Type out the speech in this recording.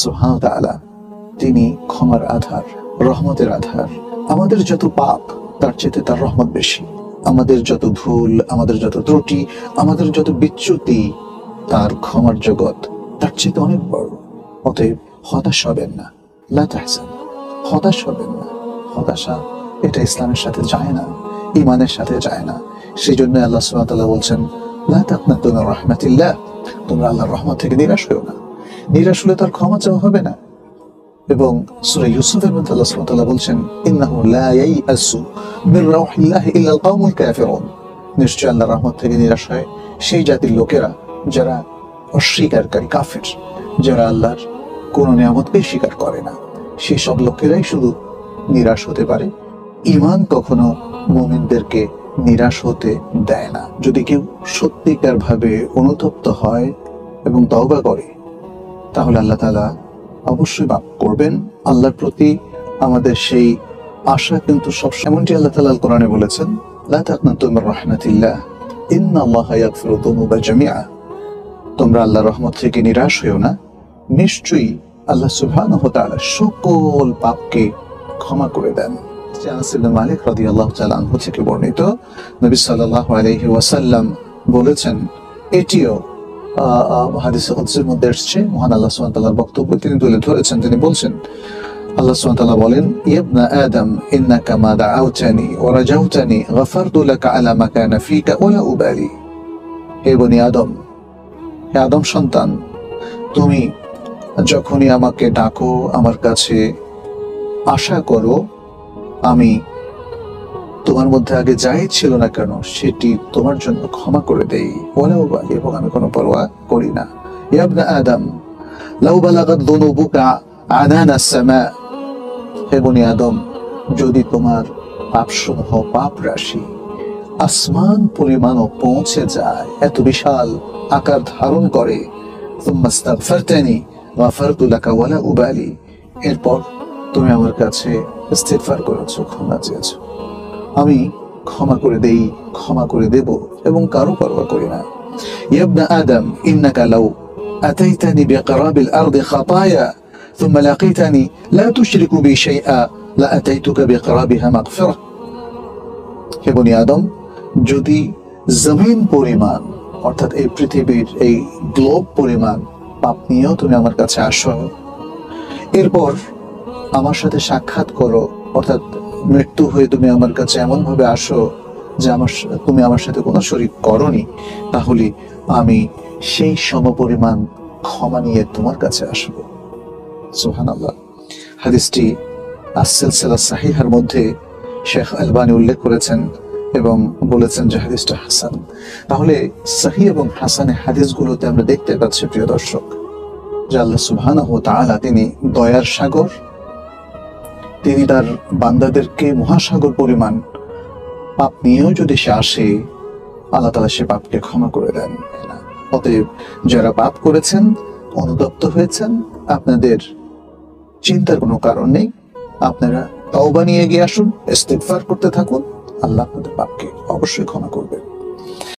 সুবহানাহু ওয়া তাআলা তিনি ক্ষমার আধার, রহমতের আধার। আমাদের যত পাপ তার চেয়ে তার রহমত বেশি। আমাদের যত ভুল, আমাদের যত ত্রুটি, আমাদের যত বিচ্যুতি, তার ক্ষমার জগৎ তার চেয়ে অনেক বড়। অতএব হতাশ হবেন না, লা তাহজান, হতাশ হবেন না। হতাশা এটা ইসলামের সাথে যায় না, ঈমানের সাথে যায় না। সেই জন্য আল্লাহ সুবহানাহু ওয়া তাআলা বলছেন, লা তাকনাতু মির রাহমাতিল্লাহ, তোমরা আল্লাহর রহমত থেকে নিরাশ হও না। নিরাশ হলে তার ক্ষমা চাওয়া হবে না। এবং সূরা ইউসুফের মধ্যে আল্লাহ সুবহানাহু ওয়া তাআলা বলছেন, ইন্নাহু লা ইয়াইআসু মির রাউহিল্লাহি ইল্লাল কওমুল কাফিরুন, নিশ্চয় আল্লাহর রহমত থেকে নিরাশ হয় সেই জাতির লোকেরা যারা অস্বীকারী, কাফির, যারা আল্লাহর কোন নিয়ামতকে স্বীকার করে না। সেই সব লোকেরাই শুধু নিরাশ হতে পারে। ঈমান কখনো মুমিনদেরকে নিরাশ হতে দেয় না। যদি কেউ সত্যিকার ভাবে অনুতপ্ত হয় এবং তওবা করে, তাহলে আল্লাহ তাআলা অবশ্যই মাফ করবেন। আল্লাহর প্রতি আমাদের সেই আশা কিন্তু সব এমনটি আল্লাহ তাআলা কোরআনে বলেছেন, লা তাকনাতু মির রাহমাতিল্লাহ ইন্নাল্লাহা ইয়াগফিরু যুনুবা জামিআ, তোমরা আল্লাহর রহমত থেকে নিরাশ হও না, নিশ্চয়ই আল্লাহ সুবহানাহু ওয়া তাআলা সকল পাপকে ক্ষমা করে দেন। আনাস ইবনে মালিক রাদিয়াল্লাহু তাআলা আনহু থেকে বর্ণিত, নবী সাল্লাল্লাহু আলাইহি ওয়াসাল্লাম বলেছেন, এটিও হাদিসে কুদসির মধ্যে এসেছে, মহান আল্লাহ সুবহানাহু ওয়া তাআলার বক্তব্য তিনি তুলে ধরেছেন। তিনি বলছেন, আল্লাহ সুবহানাহু ওয়া তাআলা বলেন, ইবনা আদম ইন্নাকা মা দাআউতানি ওয়া রাজাউতানি গফারতু লাকা আলা মা কানা ফিকা ওয়া লা উবালি। হে বনি আদম, হে আদম সন্তান, তুমি যখনই আমাকে ডাকো, আমার কাছে আশা করো, আমি তোমার মধ্যে আগে যাই ছিল না কেন সেটি তোমার জন্য ক্ষমা করে দেই, ওয়া লা উবালি, এবং আমি কোনো পরোয়া করি না। ইয়া ইবনা আদম লাউ বালাগাত যুনুবুকা আনানা আস-সামা, হে বনি আদম, যদি তোমার পাপসমূহ, পাপ রাশি আসমান পরিমাণও পৌঁছে যায়, এত বিশাল আকার ধারণ করে, সুম্মা ইস্তাগফারতানি গাফারতু লাকা ওয়া লা উবালি, এরপর তুমি আমার কাছে ইস্তিগফার করেছো, ক্ষমা চেয়েছো, আমি ক্ষমা করে দেই, ক্ষমা করে দেব, এবং কারো পরোয়া করি না। ইয়া ইবনা আদম ইন্নাকা লাউ আতাইতানি বিকরাবিল আরদি খাতায়া সুম্মা লাকিতানি লা তুশরিকু বি শাইআ লা আতাইতুকা বিকরাবিহা মাগফিরা, হে বনি আদম, যদি জমিন পরিমাণ, অর্থাৎ এই পৃথিবীর এই গ্লোব পরিমাণ পাপ নিয়েও তুমি আমার কাছে আসো, এরপর আমার সাথে সাক্ষাৎ করো, অর্থাৎ মৃত্যু হয়ে তুমি আমার কাছে এমন ভাবে আসো যে তুমি আমার সাথে কোনো শরীক করনি, তাহলে আমি সেই সমপরিমাণ ক্ষমা নিয়ে তোমার কাছে আসবো। সুবহানাল্লাহ। হাদিসটি আস-সিলসিলা সাহিহার মধ্যে শেখ আলবানী উল্লেখ করেছেন এবং বলেছেন যে হাদিসটা হাসান। তাহলে সহিহ এবং হাসানে হাদিসগুলোতে আমরা দেখতে পাচ্ছি, প্রিয় দর্শক, যে আল্লাহ সুবহানাহু ওয়া তাআলা তিনি দয়ার সাগর, তিনি তার বান্দাদেরকে মহাসাগর পরিমাণ পাপ নিয়েও যদি সে আসে, আল্লাহ তাআলা সে পাপকে ক্ষমা করে দেন। অতএব যারা পাপ করেছেন, অনুতপ্ত হয়েছেন, আপনাদের চিন্তার কোনো কারণ নেই। আপনারা তওবা নিয়ে এগিয়ে আসুন, ইস্তিগফার করতে থাকুন, আল্লাহ আপনাদের পাপকে অবশ্যই ক্ষমা করবেন।